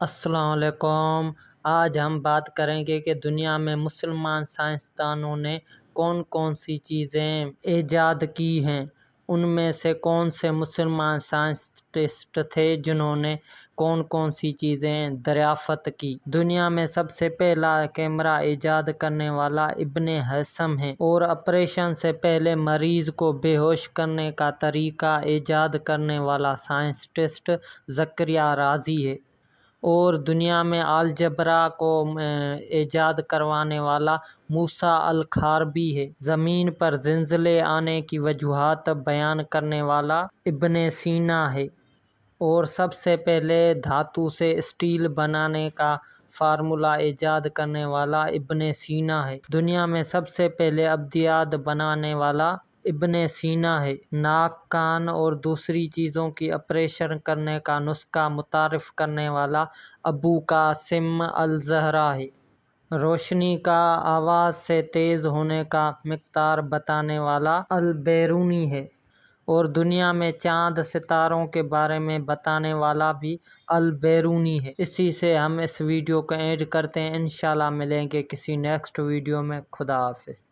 السلام علیکم۔ آج ہم بات کریں گے کہ دنیا میں مسلمان سائنسدانوں نے کون کون سی چیزیں ایجاد کی ہیں۔ ان میں سے کون سے مسلمان سائنسسٹ تھے جنہوں نے کون کون سی چیزیں دریافت کی۔ دنیا میں سب سے پہلا کیمرہ ایجاد کرنے والا ابن ہیثم ہے، اور آپریشن سے پہلے مریض کو بے ہوش کرنے کا طریقہ ایجاد کرنے والا سائنٹسٹ زکریا رازی ہے، اور دنیا میں الجبرا کو ایجاد کروانے والا موسیٰ الکھاربی ہے۔ زمین پر زلزلے آنے کی وجوہات بیان کرنے والا ابن سینا ہے، اور سب سے پہلے دھاتوں سے اسٹیل بنانے کا فارمولہ ایجاد کرنے والا ابن سینا ہے۔ دنیا میں سب سے پہلے ابدیات بنانے والا ابن سینا ہے۔ ناک، کان اور دوسری چیزوں کی آپریشن کرنے کا نسخہ متعارف کرنے والا ابو قاسم الزہرا ہے۔ روشنی کا آواز سے تیز ہونے کا مقدار بتانے والا البیرونی ہے، اور دنیا میں چاند ستاروں کے بارے میں بتانے والا بھی البیرونی ہے۔ اسی سے ہم اس ویڈیو کو اینڈ کرتے ہیں۔ انشاءاللہ ملیں گے کسی نیکسٹ ویڈیو میں۔ خدا حافظ۔